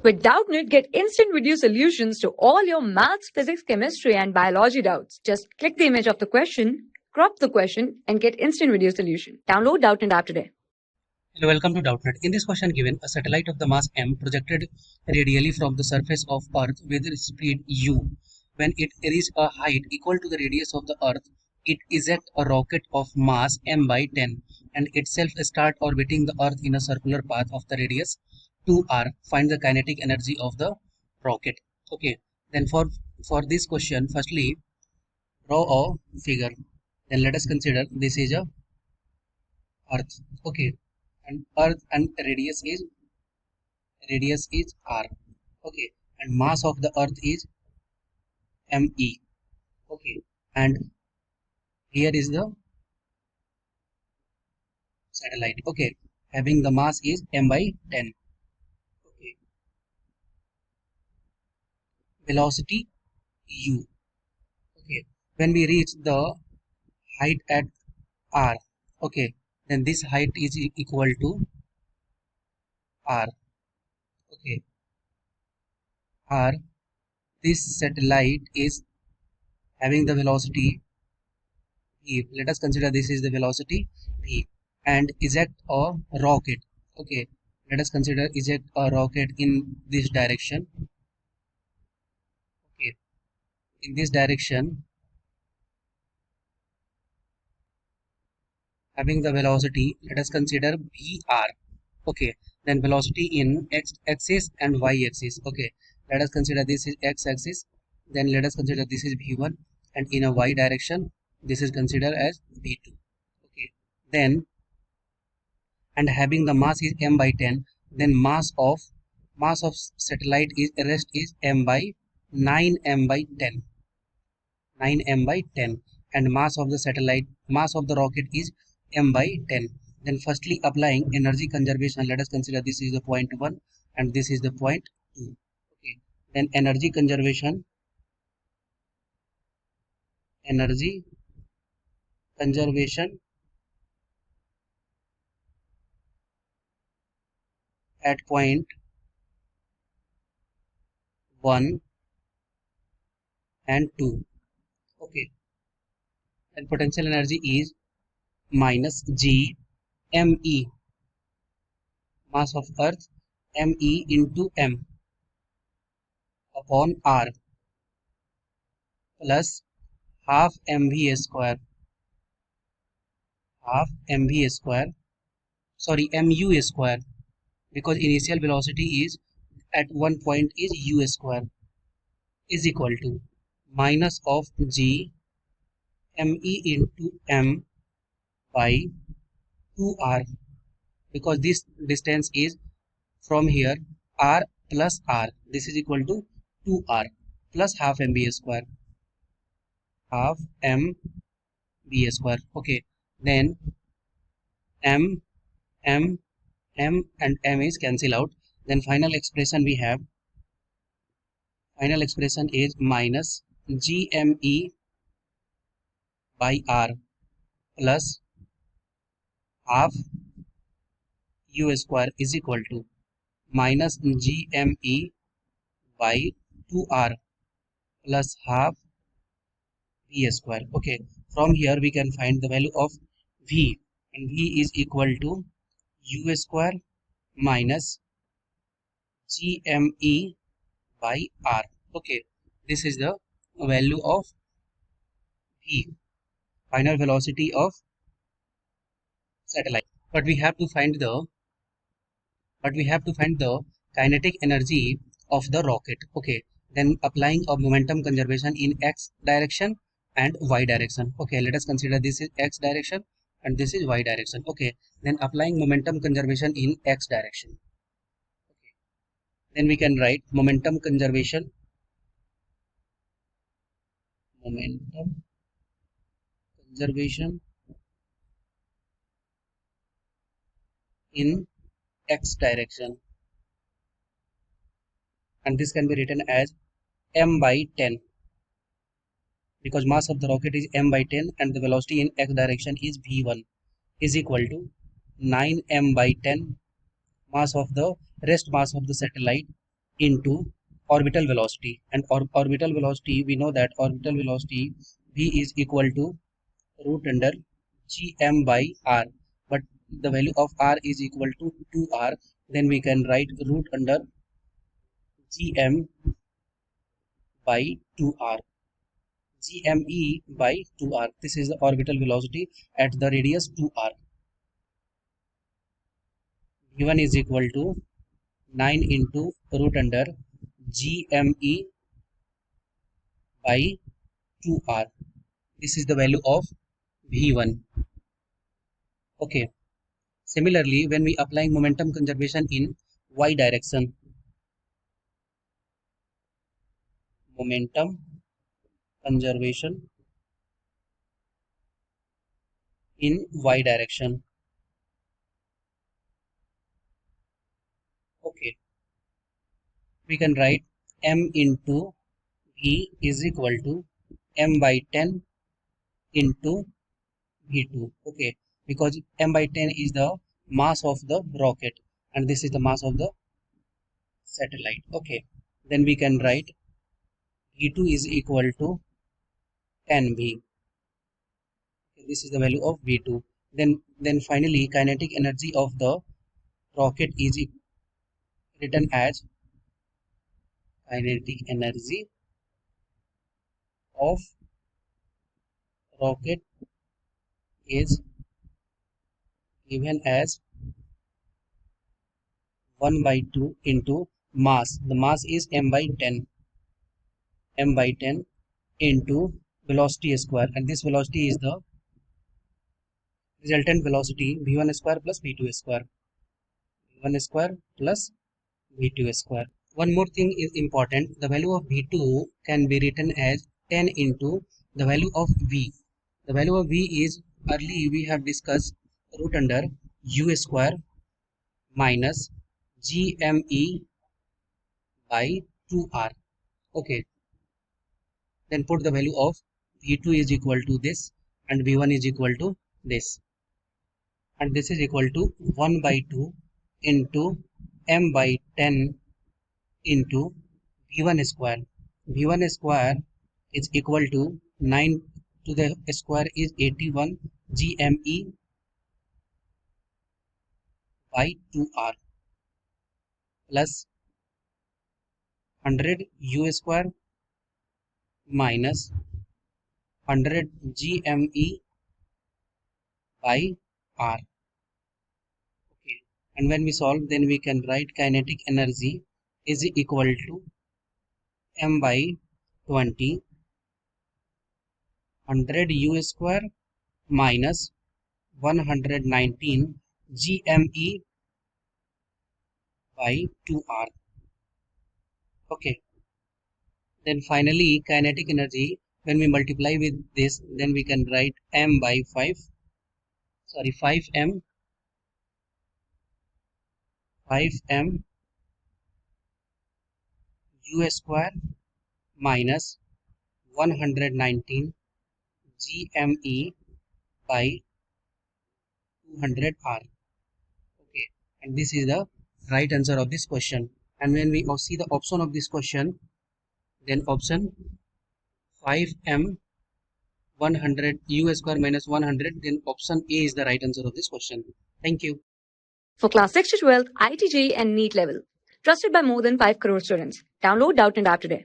With Doubtnut, get instant video solutions to all your maths, physics, chemistry, and biology doubts. Just click the image of the question, crop the question, and get instant video solution. Download Doubtnut app today. Hello, welcome to Doubtnut. In this question given, a satellite of the mass m projected radially from the surface of Earth with speed u. When it reaches a height equal to the radius of the Earth, it ejects a rocket of mass m by 10 and itself start orbiting the Earth in a circular path of the radius 2r. Find the kinetic energy of the rocket. Okay, then for this question, firstly draw a figure. Then let us consider this is a Earth. Okay, and Earth and radius is r. Okay, and mass of the Earth is me. Okay, and here is the satellite. Okay, having the mass is m by 10. Okay, velocity u. Okay, when we reach the height at r, okay, then this height is equal to r. Okay, r. This satellite is having the velocity v. Let us consider this is the velocity v, and eject a rocket. Okay, let us consider eject a rocket in this direction. Okay, in this direction, having the velocity, let us consider vr. Okay, then velocity in x axis and y axis. Okay, let us consider this is x axis, then let us consider this is v1, and in a y direction this is considered as v2. Okay, then, and having the mass is m by 10, then mass of satellite is rest is m by 9m by 10, 9m by 10, and mass of the rocket is m by 10. Then firstly applying energy conservation, let us consider this is the point 1 and this is the point 2. Okay, then energy conservation at point 1 and 2. Okay, and potential energy is minus g me, mass of Earth me into m upon r, plus half mv square, mu square, because initial velocity is at one point is u square, is equal to minus of g me into m by 2r, because this distance is from here r plus r, this is equal to 2r plus half mv square, okay, then m and m is cancel out, then final expression is minus gme by r plus half u square is equal to minus gme by 2r plus half v square. Okay, from here we can find the value of v, and v is equal to u square minus gme by r. Okay, this is the value of v, final velocity of satellite. But we have to find the kinetic energy of the rocket. Okay, then applying a momentum conservation in x direction and y direction. Okay, let us consider this is x direction and this is y direction. Okay, then applying momentum conservation in x direction. Okay, then we can write momentum conservation in x direction, and this can be written as m by 10, because mass of the rocket is m by 10 and the velocity in x direction is v1, is equal to 9m by 10 mass of the satellite into orbital velocity, and orbital velocity, we know that orbital velocity v is equal to root under gm by r, but the value of r is equal to 2r, then we can write root under gm by 2r, gme by 2r. This is the orbital velocity at the radius 2r. v1 is equal to 9 into root under gme by 2r. This is the value of v1. Okay, similarly, when we applying momentum conservation in y direction, momentum conservation in y direction, okay, we can write m into v is equal to m by 10 into v2, okay, because m by 10 is the mass of the rocket and this is the mass of the satellite. Okay, then we can write v2 is equal to 10v. This is the value of v2. Then finally kinetic energy of the rocket is written as kinetic energy of rocket is given as 1 by 2 into mass. The mass is m by 10 into velocity square, and this velocity is the resultant velocity v1 square plus v2 square, v1 square plus v2 square. One more thing is important, the value of v2 can be written as 10 into the value of v. The value of v is, early we have discussed, root under u square minus gme by 2r. Okay, then put the value of v2 is equal to this and v1 is equal to this, and this is equal to 1 by 2 into m by 10 into v1 square. v1 square is equal to 9 to the square is 81 gme by 2r plus 100 u square minus 100 gme by r. Okay, and when we solve, then we can write kinetic energy is equal to m by 20 100 u square minus 119 gme by 2r. Okay, then finally kinetic energy, when we multiply with this, then we can write m by 5m u square minus 119 gme by 200r. Okay, and this is the right answer of this question. And when we see the option of this question, then option 5m 100 u square minus 100, then option A is the right answer of this question. Thank you. For class 6 to 12, IIT JEE and NEET level. Trusted by more than 5 crore students. Download Doubtnut app today.